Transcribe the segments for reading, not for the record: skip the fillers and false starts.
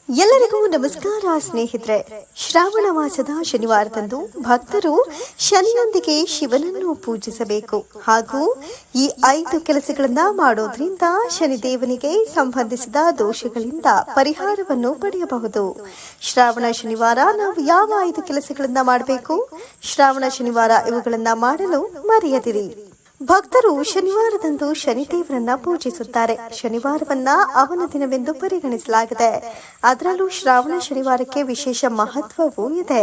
ಎಲ್ಲರಿಗೂ ನಮಸ್ಕಾರ ಸ್ನೇಹಿತರೆ. ಶ್ರಾವಣ ಮಾಸದ ಶನಿವಾರದಂದು ಭಕ್ತರು ಶನಿಯೊಂದಿಗೆ ಶಿವನನ್ನು ಪೂಜಿಸಬೇಕು ಹಾಗೂ ಈ 5 ಕೆಲಸಗಳನ್ನ ಮಾಡೋದ್ರಿಂದ ಶನಿದೇವನಿಗೆ ಸಂಬಂಧಿಸಿದ ದೋಷಗಳಿಂದ ಪರಿಹಾರವನ್ನು ಪಡೆಯಬಹುದು. ಶ್ರಾವಣ ಶನಿವಾರ ನಾವು ಯಾವ 5 ಕೆಲಸಗಳನ್ನ ಮಾಡಬೇಕು? ಶ್ರಾವಣ ಶನಿವಾರ ಇವುಗಳನ್ನ ಮಾಡಲು ಮರೆಯದಿರಿ. ಭಕ್ತರು ಶನಿವಾರದಂದು ಶನಿದೇವರನ್ನ ಪೂಜಿಸುತ್ತಾರೆ. ಶನಿವಾರವನ್ನ ಅವನ ದಿನವೆಂದು ಪರಿಗಣಿಸಲಾಗಿದೆ. ಅದರಲ್ಲೂ ಶ್ರಾವಣ ಶನಿವಾರಕ್ಕೆ ವಿಶೇಷ ಮಹತ್ವವೂ ಇದೆ.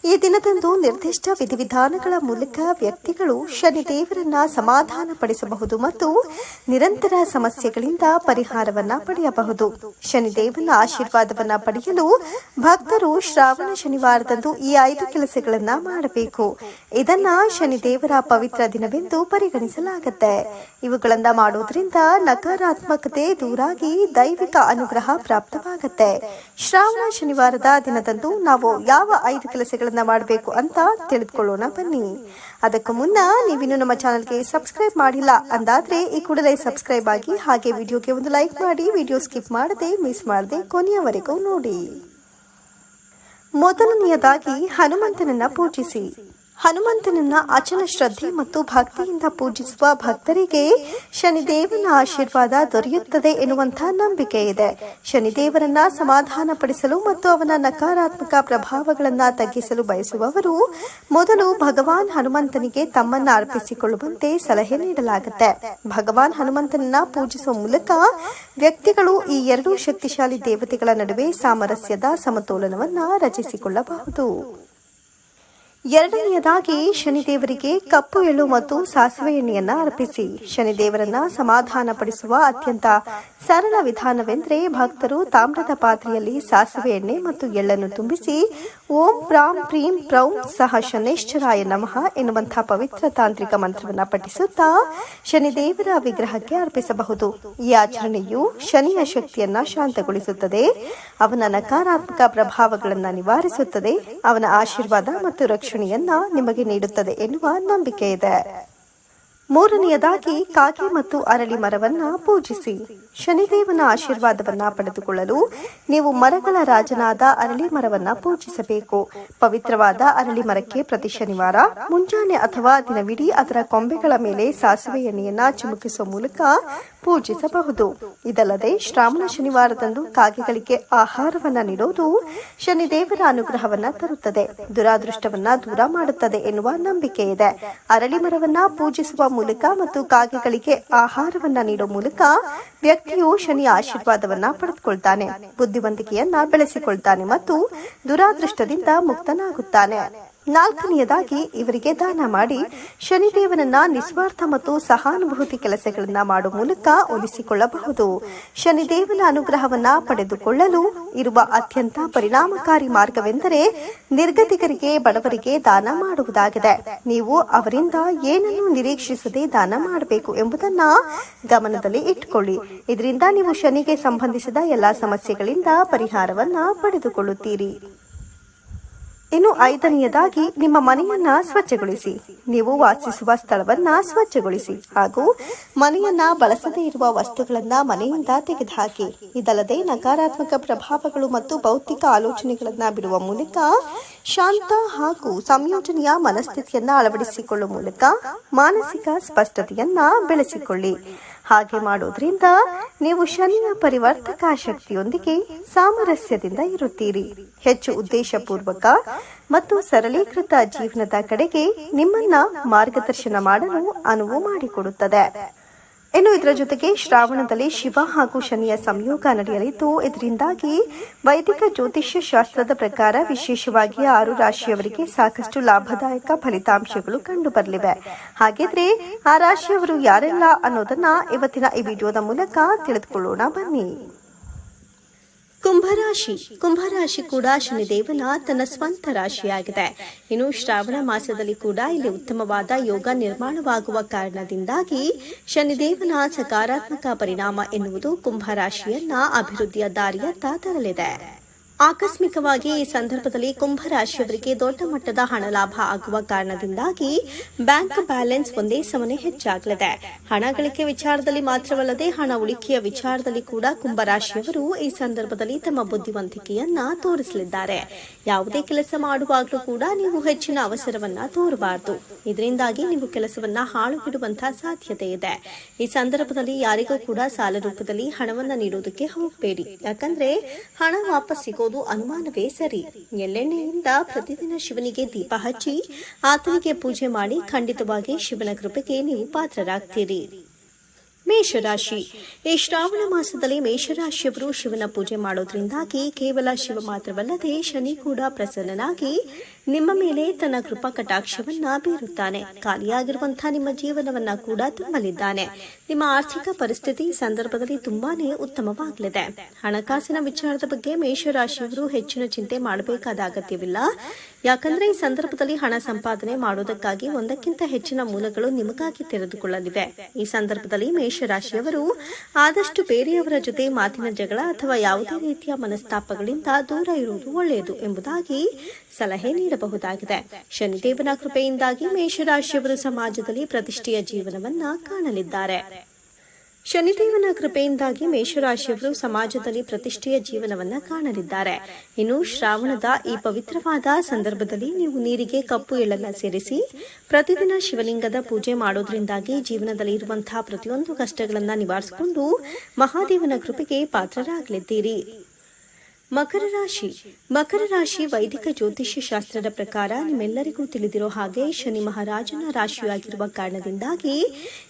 ಈ ದಿನದಂದು ನಿರ್ದಿಷ್ಟ ವಿಧಿವಿಧಾನಗಳ ಮೂಲಕ ವ್ಯಕ್ತಿಗಳು ಶನಿದೇವರನ್ನ ಸಮಾಧಾನ ಪಡಿಸಬಹುದು ಮತ್ತು ನಿರಂತರ ಸಮಸ್ಯೆಗಳಿಂದ ಪರಿಹಾರವನ್ನ ಪಡೆಯಬಹುದು. ಶನಿದೇವನ ಆಶೀರ್ವಾದವನ್ನ ಪಡೆಯಲು ಭಕ್ತರು ಶ್ರಾವಣ ಶನಿವಾರದಂದು ಈ 5 ಕೆಲಸಗಳನ್ನ ಮಾಡಬೇಕು. ಇದನ್ನ ಶನಿದೇವರ ಪವಿತ್ರ ದಿನವೆಂದು ಪರಿಗಣಿಸಲಾಗುತ್ತೆ. ಇವುಗಳನ್ನ ಮಾಡೋದ್ರಿಂದ ನಕಾರಾತ್ಮಕತೆ ದೂರಾಗಿ ದೈವಿಕ ಅನುಗ್ರಹ ಪ್ರಾಪ್ತವಾಗುತ್ತೆ. ಶ್ರಾವಣ ಶನಿವಾರದ ದಿನದಂದು ನಾವು ಯಾವ 5 ಕೆಲಸಗಳನ್ನ ಮಾಡಬೇಕು ಅಂತ ತಿಳಿದುಕೊಳ್ಳೋಣ ಬನ್ನಿ. ಅದಕ್ಕೂ ಮುನ್ನ ನೀವಿನ್ನು ನಮ್ಮ ಚಾನೆಲ್ಗೆ ಸಬ್ಸ್ಕ್ರೈಬ್ ಮಾಡಿಲ್ಲ ಅಂದಾದ್ರೆ ಈ ಕೂಡಲೇ ಸಬ್ಸ್ಕ್ರೈಬ್ ಆಗಿ, ಹಾಗೆ ವಿಡಿಯೋಗೆ ಒಂದು ಲೈಕ್ ಮಾಡಿ, ವಿಡಿಯೋ ಸ್ಕಿಪ್ ಮಾಡದೆ ಮಿಸ್ ಮಾಡದೆ ಕೊನೆಯವರೆಗೂ ನೋಡಿ. ಮೊದಲನೆಯದಾಗಿ ಹನುಮಂತನನ್ನ ಪೂಜಿಸಿ. ಹನುಮಂತನನ್ನ ಅಚಲ ಶ್ರದ್ಧೆ ಮತ್ತು ಭಕ್ತಿಯಿಂದ ಪೂಜಿಸುವ ಭಕ್ತರಿಗೆ ಶನಿದೇವನ ಆಶೀರ್ವಾದ ದೊರೆಯುತ್ತದೆ ಎನ್ನುವಂತಹ ನಂಬಿಕೆ ಇದೆ. ಶನಿದೇವರನ್ನ ಸಮಾಧಾನ ಪಡಿಸಲು ಮತ್ತು ಅವನ ನಕಾರಾತ್ಮಕ ಪ್ರಭಾವಗಳನ್ನ ತಗ್ಗಿಸಲು ಬಯಸುವವರು ಮೊದಲು ಭಗವಾನ್ ಹನುಮಂತನಿಗೆ ತಮ್ಮನ್ನ ಅರ್ಪಿಸಿಕೊಳ್ಳುವಂತೆ ಸಲಹೆ ನೀಡಲಾಗುತ್ತೆ. ಭಗವಾನ್ ಹನುಮಂತನನ್ನ ಪೂಜಿಸುವ ಮೂಲಕ ವ್ಯಕ್ತಿಗಳು ಈ 2 ಶಕ್ತಿಶಾಲಿ ದೇವತೆಗಳ ನಡುವೆ ಸಾಮರಸ್ಯದ ಸಮತೋಲನವನ್ನ ರಚಿಸಿಕೊಳ್ಳಬಹುದು. ಎರಡನೆಯದಾಗಿ ಶನಿದೇವರಿಗೆ ಕಪ್ಪು ಎಳ್ಳು ಮತ್ತು ಸಾಸಿವೆ ಎಣ್ಣೆಯನ್ನ ಅರ್ಪಿಸಿ. ಶನಿದೇವರನ್ನ ಸಮಾಧಾನ ಪಡಿಸುವ ಅತ್ಯಂತ ಸರಳ ವಿಧಾನವೆಂದರೆ ಭಕ್ತರು ತಾಮ್ರದ ಪಾತ್ರೆಯಲ್ಲಿ ಸಾಸಿವೆ ಎಣ್ಣೆ ಮತ್ತು ಎಳ್ಳನ್ನು ತುಂಬಿಸಿ ಓಂ ಪ್ರಾಂ ಪ್ರೀಂ ಪ್ರೌಂ ಸಹ ಶನೇಶ್ವರಾಯ ನಮಃ ಎನ್ನುವಂತಹ ಪವಿತ್ರ ತಾಂತ್ರಿಕ ಮಂತ್ರವನ್ನ ಪಠಿಸುತ್ತಾ ಶನಿದೇವರ ವಿಗ್ರಹಕ್ಕೆ ಅರ್ಪಿಸಬಹುದು. ಈ ಆಚರಣೆಯು ಶನಿಯ ಶಕ್ತಿಯನ್ನ ಶಾಂತಗೊಳಿಸುತ್ತದೆ, ಅವನ ನಕಾರಾತ್ಮಕ ಪ್ರಭಾವಗಳನ್ನ ನಿವಾರಿಸುತ್ತದೆ, ಅವನ ಆಶೀರ್ವಾದ ಮತ್ತು ರಕ್ಷಣೆಯನ್ನ ನಿಮಗೆ ನೀಡುತ್ತದೆ ಎನ್ನುವ ನಂಬಿಕೆ ಇದೆ. ಮೂರನೆಯದಾಗಿ ಕಾಗೆ ಮತ್ತು ಅರಳಿ ಮರವನ್ನ ಪೂಜಿಸಿ. ಶನಿದೇವನ ಆಶೀರ್ವಾದವನ್ನ ಪಡೆದುಕೊಳ್ಳಲು ನೀವು ಮರಗಳ ರಾಜನಾದ ಅರಳಿ ಮರವನ್ನ ಪೂಜಿಸಬೇಕು. ಪವಿತ್ರವಾದ ಅರಳಿ ಮರಕ್ಕೆ ಪ್ರತಿ ಶನಿವಾರ ಮುಂಜಾನೆ ಅಥವಾ ದಿನವಿಡೀ ಅದರ ಕೊಂಬೆಗಳ ಮೇಲೆ ಸಾಸಿವೆ ಎಣ್ಣೆಯನ್ನ ಚಿಮುಕಿಸುವ ಮೂಲಕ ಪೂಜಿಸಬಹುದು. ಇದಲ್ಲದೆ ಶ್ರಾವಣ ಶನಿವಾರದಂದು ಕಾಗೆಗಳಿಗೆ ಆಹಾರವನ್ನ ನೀಡುವುದು ಶನಿದೇವರ ಅನುಗ್ರಹವನ್ನ ತರುತ್ತದೆ, ದುರಾದೃಷ್ಟವನ್ನ ದೂರ ಮಾಡುತ್ತದೆ ಎನ್ನುವ ನಂಬಿಕೆ ಇದೆ. ಅರಳಿ ಮರವನ್ನ ಪೂಜಿಸುವ ಮೂಲಕ ಮತ್ತು ಕಾಗೆಗಳಿಗೆ ಆಹಾರವನ್ನ ನೀಡುವ ಮೂಲಕ ವ್ಯಕ್ತಿಯು ಶನಿಯ ಆಶೀರ್ವಾದವನ್ನ ಪಡೆದುಕೊಳ್ತಾನೆ, ಬುದ್ಧಿವಂತಿಕೆಯನ್ನ ಬೆಳೆಸಿಕೊಳ್ತಾನೆ ಮತ್ತು ದುರಾದೃಷ್ಟದಿಂದ ಮುಕ್ತನಾಗುತ್ತಾನೆ. ನಾಲ್ಕನೆಯದಾಗಿ ಇವರಿಗೆ ದಾನ ಮಾಡಿ. ಶನಿದೇವನನ್ನ ನಿಸ್ವಾರ್ಥ ಮತ್ತು ಸಹಾನುಭೂತಿ ಕೆಲಸಗಳನ್ನ ಮಾಡುವ ಮೂಲಕ ಒಲಿಸಿಕೊಳ್ಳಬಹುದು. ಶನಿದೇವನ ಅನುಗ್ರಹವನ್ನ ಪಡೆದುಕೊಳ್ಳಲು ಇರುವ ಅತ್ಯಂತ ಪರಿಣಾಮಕಾರಿ ಮಾರ್ಗವೆಂದರೆ ನಿರ್ಗತಿಕರಿಗೆ, ಬಡವರಿಗೆ ದಾನ ಮಾಡುವುದಾಗಿದೆ. ನೀವು ಅವರಿಂದ ಏನನ್ನು ನಿರೀಕ್ಷಿಸದೆ ದಾನ ಮಾಡಬೇಕು ಎಂಬುದನ್ನ ಗಮನದಲ್ಲಿ ಇಟ್ಟುಕೊಳ್ಳಿ. ಇದರಿಂದ ನೀವು ಶನಿಗೆ ಸಂಬಂಧಿಸಿದ ಎಲ್ಲಾ ಸಮಸ್ಯೆಗಳಿಂದ ಪರಿಹಾರವನ್ನ ಪಡೆದುಕೊಳ್ಳುತ್ತೀರಿ. ಇನ್ನು 5ನೆಯದಾಗಿ ನಿಮ್ಮ ಮನೆಯನ್ನ ಸ್ವಚ್ಛಗೊಳಿಸಿ. ನೀವು ವಾಸಿಸುವ ಸ್ಥಳವನ್ನ ಸ್ವಚ್ಛಗೊಳಿಸಿ ಹಾಗೂ ಮನೆಯನ್ನ ಬಳಸದೇ ಇರುವ ವಸ್ತುಗಳನ್ನ ಮನೆಯಿಂದ ತೆಗೆದುಹಾಕಿ. ಇದಲ್ಲದೆ ನಕಾರಾತ್ಮಕ ಪ್ರಭಾವಗಳು ಮತ್ತು ಭೌತಿಕ ಆಲೋಚನೆಗಳನ್ನ ಬಿಡುವ ಮೂಲಕ ಶಾಂತ ಹಾಗೂ ಸಂಯೋಜನೆಯ ಮನಸ್ಥಿತಿಯನ್ನ ಅಳವಡಿಸಿಕೊಳ್ಳುವ ಮೂಲಕ ಮಾನಸಿಕ ಸ್ಪಷ್ಟತೆಯನ್ನ ಬೆಳೆಸಿಕೊಳ್ಳಿ. ಹಾಗೆ ಮಾಡೋದ್ರಿಂದ ನೀವು ಶನಿಯ ಪರಿವರ್ತಕ ಶಕ್ತಿಯೊಂದಿಗೆ ಸಾಮರಸ್ಯದಿಂದ ಇರುತ್ತೀರಿ. ಹೆಚ್ಚು ಉದ್ದೇಶಪೂರ್ವಕ ಮತ್ತು ಸರಳೀಕೃತ ಜೀವನದ ಕಡೆಗೆ ನಿಮ್ಮನ್ನ ಮಾರ್ಗದರ್ಶನ ಮಾಡಲು ಅನುವು ಮಾಡಿಕೊಡುತ್ತದೆ. ಇನ್ನು ಇದರ ಜೊತೆಗೆ ಶ್ರಾವಣದಲ್ಲಿ ಶಿವ ಹಾಗೂ ಶನಿಯ ಸಂಯೋಗ ನಡೆಯಲಿದ್ದು, ಇದರಿಂದಾಗಿ ವೈದಿಕ ಜ್ಯೋತಿಷ್ಯ ಶಾಸ್ತ್ರದ ಪ್ರಕಾರ ವಿಶೇಷವಾಗಿ 6 ರಾಶಿಯವರಿಗೆ ಸಾಕಷ್ಟು ಲಾಭದಾಯಕ ಫಲಿತಾಂಶಗಳು ಕಂಡು ಬರಲಿವೆ. ಹಾಗಿದ್ರೆ ಆ ರಾಶಿಯವರು ಯಾರೆಲ್ಲ ಅನ್ನೋದನ್ನ ಇವತ್ತಿನ ಈ ವಿಡಿಯೋದ ಮೂಲಕ ತಿಳಿದುಕೊಳ್ಳೋಣ ಬನ್ನಿ. ಕುಂಭರಾಶಿ. ಕುಂಭರಾಶಿ ಕೂಡ ಶನಿದೇವನ ತನ್ನ ಸ್ವಂತ ರಾಶಿಯಾಗಿದೆ. ಇನ್ನು ಶ್ರಾವಣ ಮಾಸದಲ್ಲಿ ಕೂಡ ಇಲ್ಲಿ ಉತ್ತಮವಾದ ಯೋಗ ನಿರ್ಮಾಣವಾಗುವ ಕಾರಣದಿಂದಾಗಿ ಶನಿದೇವನ ಸಕಾರಾತ್ಮಕ ಪರಿಣಾಮ ಎನ್ನುವುದು ಕುಂಭರಾಶಿಯನ್ನ ಅಭಿವೃದ್ಧಿಯ ದಾರಿಯತ್ತ ತರಲಿದೆ. ಆಕಸ್ಮಿಕವಾಗಿ ಈ ಸಂದರ್ಭದಲ್ಲಿ ಕುಂಭರಾಶಿಯವರಿಗೆ ದೊಡ್ಡ ಮಟ್ಟದ ಹಣ ಲಾಭ ಆಗುವ ಕಾರಣದಿಂದಾಗಿ ಬ್ಯಾಂಕ್ ಬ್ಯಾಲೆನ್ಸ್ ಒಂದೇ ಸಮನೆ ಹೆಚ್ಚಾಗಲಿದೆ. ಹಣ ಗಳಿಕೆ ವಿಚಾರದಲ್ಲಿ ಮಾತ್ರವಲ್ಲದೆ ಹಣ ಉಳಿಕೆಯ ವಿಚಾರದಲ್ಲಿ ಕೂಡ ಕುಂಭರಾಶಿಯವರು ಈ ಸಂದರ್ಭದಲ್ಲಿ ತಮ್ಮ ಬುದ್ಧಿವಂತಿಕೆಯನ್ನ ತೋರಿಸಲಿದ್ದಾರೆ. ಯಾವುದೇ ಕೆಲಸ ಮಾಡುವಾಗಲೂ ಕೂಡ ನೀವು ಹೆಚ್ಚಿನ ಅವಸರವನ್ನ ತೋರಬಾರದು. ಇದರಿಂದಾಗಿ ನೀವು ಕೆಲಸವನ್ನ ಹಾಳು ಬಿಡುವಂತಹ ಸಾಧ್ಯತೆ ಇದೆ. ಈ ಸಂದರ್ಭದಲ್ಲಿ ಯಾರಿಗೂ ಕೂಡ ಸಾಲ ರೂಪದಲ್ಲಿ ಹಣವನ್ನ ನೀಡುವುದಕ್ಕೆ ಹೋಗಬೇಡಿ. ಯಾಕಂದ್ರೆ ಹಣ ವಾಪಸ್ ಸಿಗೋದು ಅನುಮಾನವೇ ಸರಿ. ಎಳ್ಳೆಣ್ಣೆಯಿಂದ ಪ್ರತಿದಿನ ಶಿವನಿಗೆ ದೀಪ ಹಚ್ಚಿ ಆತನಿಗೆ ಪೂಜೆ ಮಾಡಿ ಖಂಡಿತವಾಗಿ ಶಿವನ ಕೃಪೆಗೆ ನೀವು ಪಾತ್ರರಾಗ್ತೀರಿ. ಮೇಷರಾಶಿ. ಈ ಶ್ರಾವಣ ಮಾಸದಲ್ಲಿ ಮೇಷರಾಶಿಯವರು ಶಿವನ ಪೂಜೆ ಮಾಡೋದ್ರಿಂದಾಗಿ ಕೇವಲ ಶಿವ ಮಾತ್ರವಲ್ಲದೆ ಶನಿ ಕೂಡ ಪ್ರಸನ್ನನಾಗಿ ನಿಮ್ಮ ಮೇಲೆ ತನ್ನ ಕೃಪಾ ಕಟಾಕ್ಷವನ್ನ ಬೀರುತ್ತಾನೆ. ಖಾಲಿಯಾಗಿರುವಂತಹ ನಿಮ್ಮ ಜೀವನವನ್ನ ಕೂಡ ತುಂಬಲಿದ್ದಾನೆ. ನಿಮ್ಮ ಆರ್ಥಿಕ ಪರಿಸ್ಥಿತಿ ಈ ಸಂದರ್ಭದಲ್ಲಿ ತುಂಬಾನೇ ಉತ್ತಮವಾಗಲಿದೆ. ಹಣಕಾಸಿನ ವಿಚಾರದ ಬಗ್ಗೆ ಮೇಷರಾಶಿಯವರು ಹೆಚ್ಚಿನ ಚಿಂತೆ ಮಾಡಬೇಕಾದ ಅಗತ್ಯವಿಲ್ಲ. ಯಾಕಂದ್ರೆ ಈ ಸಂದರ್ಭದಲ್ಲಿ ಹಣ ಸಂಪಾದನೆ ಮಾಡೋದಕ್ಕಾಗಿ ಒಂದಕ್ಕಿಂತ ಹೆಚ್ಚಿನ ಮೂಲಗಳು ನಿಮಗಾಗಿ ತೆರೆದುಕೊಳ್ಳಲಿವೆ. ಈ ಸಂದರ್ಭದಲ್ಲಿ ಮೇಷರಾಶಿಯವರು ಆದಷ್ಟು ಬೇರೆಯವರ ಜೊತೆ ಮಾತಿನ ಜಗಳ ಅಥವಾ ಯಾವುದೇ ರೀತಿಯ ಮನಸ್ತಾಪಗಳಿಂದ ದೂರ ಇರುವುದು ಒಳ್ಳೆಯದು ಎಂಬುದಾಗಿ ಸಲಹೆ ನೀಡಬಹುದಾಗಿದೆ. ಶನಿದೇವನ ಕೃಪೆಯಿಂದಾಗಿ ಮೇಷರಾಶಿಯವರು ಸಮಾಜದಲ್ಲಿ ಪ್ರತಿಷ್ಠೆಯ ಜೀವನವನ್ನ ಕಾಣಲಿದ್ದಾರೆ. ಶನಿದೇವನ ಕೃಪೆಯಿಂದಾಗಿ ಮೇಷರಾಶಿಯವರು ಸಮಾಜದಲ್ಲಿ ಪ್ರತಿಷ್ಠೆಯ ಜೀವನವನ್ನ ಕಾಣಲಿದ್ದಾರೆ. ಇನ್ನು ಶ್ರಾವಣದ ಈ ಪವಿತ್ರವಾದ ಸಂದರ್ಭದಲ್ಲಿ ನೀವು ನೀರಿಗೆ ಕಪ್ಪು ಎಳ್ಳನ್ನ ಸೇರಿಸಿ ಪ್ರತಿದಿನ ಶಿವಲಿಂಗದ ಪೂಜೆ ಮಾಡೋದ್ರಿಂದಾಗಿ ಜೀವನದಲ್ಲಿ ಇರುವಂತಹ ಪ್ರತಿಯೊಂದು ಕಷ್ಟಗಳನ್ನ ನಿವಾರಿಸಿಕೊಂಡು ಮಹಾದೇವನ ಕೃಪೆಗೆ ಪಾತ್ರರಾಗಲಿದ್ದೀರಿ. ಮಕರ ರಾಶಿ. ಮಕರ ರಾಶಿ ವೈದಿಕ ಜ್ಯೋತಿಷ್ಯ ಶಾಸ್ತ್ರದ ಪ್ರಕಾರ ನಿಮ್ಮೆಲ್ಲರಿಗೂ ತಿಳಿದಿರೋ ಹಾಗೆ ಶನಿ ಮಹಾರಾಜನ ರಾಶಿಯಾಗಿರುವ ಕಾರಣದಿಂದಾಗಿ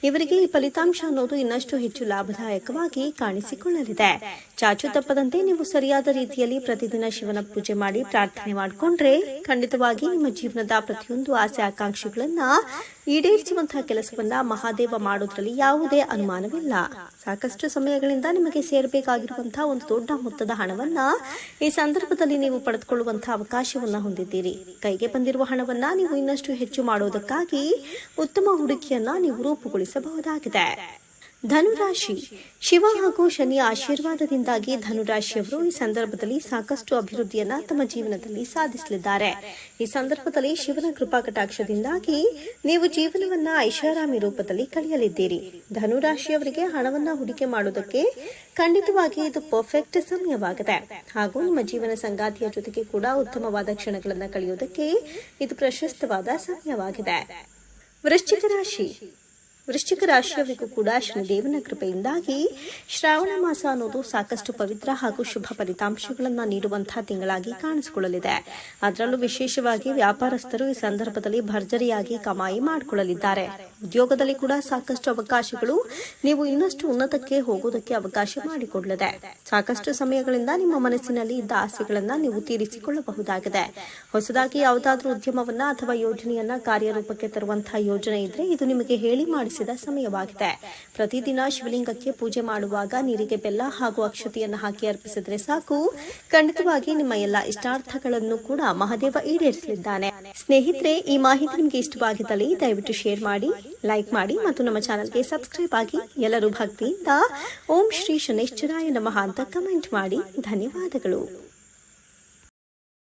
ಇವರಿಗೆ ಈ ಫಲಿತಾಂಶ ಅನ್ನೋದು ಇನ್ನಷ್ಟು ಹೆಚ್ಚು ಲಾಭದಾಯಕವಾಗಿ ಕಾಣಿಸಿಕೊಳ್ಳಲಿದೆ. ಚಾಚು ತಪ್ಪದಂತೆ ನೀವು ಸರಿಯಾದ ರೀತಿಯಲ್ಲಿ ಪ್ರತಿದಿನ ಶಿವನ ಪೂಜೆ ಮಾಡಿ ಪ್ರಾರ್ಥನೆ ಮಾಡಿಕೊಂಡ್ರೆ ಖಂಡಿತವಾಗಿ ನಿಮ್ಮ ಜೀವನದ ಪ್ರತಿಯೊಂದು ಆಸೆ ಆಕಾಂಕ್ಷೆಗಳನ್ನ ಈಡೇರಿಸುವಂತಹ ಕೆಲಸವನ್ನ ಮಹಾದೇವ ಮಾಡೋದ್ರಲ್ಲಿ ಯಾವುದೇ ಅನುಮಾನವಿಲ್ಲ. ಸಾಕಷ್ಟು ಸಮಯಗಳಿಂದ ನಿಮಗೆ ಸೇರಬೇಕಾಗಿರುವಂತಹ ಒಂದು ದೊಡ್ಡ ಮೊತ್ತದ ಹಣವನ್ನ ಈ ಸಂದರ್ಭದಲ್ಲಿ ನೀವು ಪಡೆದುಕೊಳ್ಳುವಂತಹ ಅವಕಾಶವನ್ನ ಹೊಂದಿದ್ದೀರಿ. ಕೈಗೆ ಬಂದಿರುವ ಹಣವನ್ನ ನೀವು ಇನ್ನಷ್ಟು ಹೆಚ್ಚು ಮಾಡೋದಕ್ಕಾಗಿ ಉತ್ತಮ ಹೂಡಿಕೆಯನ್ನ ನೀವು ರೂಪುಗೊಳಿಸಬಹುದಾಗಿದೆ. ಧನುರಾಶಿ. ಶಿವ ಹಾಗೂ ಶನಿಯ ಆಶೀರ್ವಾದದಿಂದಾಗಿ ಧನುರಾಶಿಯವರು ಈ ಸಂದರ್ಭದಲ್ಲಿ ಸಾಕಷ್ಟು ಅಭಿವೃದ್ಧಿಯನ್ನ ತಮ್ಮ ಜೀವನದಲ್ಲಿ ಸಾಧಿಸಲಿದ್ದಾರೆ. ಈ ಸಂದರ್ಭದಲ್ಲಿ ಶಿವನ ಕೃಪಾ ಕಟಾಕ್ಷದಿಂದಾಗಿ ನೀವು ಜೀವನವನ್ನ ಐಷಾರಾಮಿ ರೂಪದಲ್ಲಿ ಕಳೆಯಲಿದ್ದೀರಿ. ಧನುರಾಶಿಯವರಿಗೆ ಹಣವನ್ನ ಹೂಡಿಕೆ ಮಾಡುವುದಕ್ಕೆ ಖಂಡಿತವಾಗಿ ಇದು ಪರ್ಫೆಕ್ಟ್ ಸಮಯವಾಗಿದೆ. ಹಾಗೂ ನಿಮ್ಮ ಜೀವನ ಸಂಗಾತಿಯ ಜೊತೆಗೆ ಕೂಡ ಉತ್ತಮವಾದ ಕ್ಷಣಗಳನ್ನು ಕಳೆಯುವುದಕ್ಕೆ ಇದು ಪ್ರಶಸ್ತವಾದ ಸಮಯವಾಗಿದೆ. ವೃಶ್ಚಿಕ ರಾಶಿ. ವೃಶ್ಚಿಕ ರಾಶಿಯವರಿಗೂ ಕೂಡ ಶನಿದೇವನ ಕೃಪೆಯಿಂದಾಗಿ ಶ್ರಾವಣ ಮಾಸ ಅನ್ನೋದು ಸಾಕಷ್ಟು ಪವಿತ್ರ ಹಾಗೂ ಶುಭ ಫಲಿತಾಂಶಗಳನ್ನು ನೀಡುವಂತಹ ತಿಂಗಳಾಗಿ ಕಾಣಿಸಿಕೊಳ್ಳಲಿದೆ. ಅದರಲ್ಲೂ ವಿಶೇಷವಾಗಿ ವ್ಯಾಪಾರಸ್ಥರು ಈ ಸಂದರ್ಭದಲ್ಲಿ ಭರ್ಜರಿಯಾಗಿ ಕಮಾಯಿ ಮಾಡಿಕೊಳ್ಳಲಿದ್ದಾರೆ. ಉದ್ಯೋಗದಲ್ಲಿ ಕೂಡ ಸಾಕಷ್ಟು ಅವಕಾಶಗಳು ನೀವು ಇನ್ನಷ್ಟು ಉನ್ನತಕ್ಕೆ ಹೋಗುವುದಕ್ಕೆ ಅವಕಾಶ ಮಾಡಿಕೊಡಲಿದೆ. ಸಾಕಷ್ಟು ಸಮಯಗಳಿಂದ ನಿಮ್ಮ ಮನಸ್ಸಿನಲ್ಲಿ ಇದ್ದ ಆಸೆಗಳನ್ನ ನೀವು ತೀರಿಸಿಕೊಳ್ಳಬಹುದಾಗಿದೆ. ಹೊಸದಾಗಿ ಯಾವುದಾದ್ರೂ ಉದ್ಯಮವನ್ನ ಅಥವಾ ಯೋಜನೆಯನ್ನ ಕಾರ್ಯರೂಪಕ್ಕೆ ತರುವಂತಹ ಯೋಜನೆ ಇದ್ರೆ ಇದು ನಿಮಗೆ ಹೇಳಿ ಮಾಡಿಸಿದ ಸಮಯವಾಗಿದೆ. ಪ್ರತಿದಿನ ಶಿವಲಿಂಗಕ್ಕೆ ಪೂಜೆ ಮಾಡುವಾಗ ನೀರಿಗೆ ಬೆಲ್ಲ ಹಾಗೂ ಅಕ್ಷತೆಯನ್ನು ಹಾಕಿ ಅರ್ಪಿಸಿದ್ರೆ ಸಾಕು, ಖಂಡಿತವಾಗಿ ನಿಮ್ಮ ಎಲ್ಲ ಇಷ್ಟಾರ್ಥಗಳನ್ನು ಕೂಡ ಮಹಾದೇವ ಈಡೇರಿಸಲಿದ್ದಾನೆ. ಸ್ನೇಹಿತರೆ, ಈ ಮಾಹಿತಿ ನಿಮಗೆ ಇಷ್ಟವಾಗಿದ್ದಲ್ಲಿ ದಯವಿಟ್ಟು ಶೇರ್ ಮಾಡಿ, ಲೈಕ್ ಮಾಡಿ ಮತ್ತು ನಮ್ಮ ಚಾನೆಲ್ಗೆ ಸಬ್ಸ್ಕ್ರೈಬ್ ಆಗಿ. ಎಲ್ಲರೂ ಭಕ್ತಿಯಿಂದ ಓಂ ಶ್ರೀ ಶನೈಶ್ಚರಾಯ ನಮಃ ಅಂತ ಕಮೆಂಟ್ ಮಾಡಿ. ಧನ್ಯವಾದಗಳು.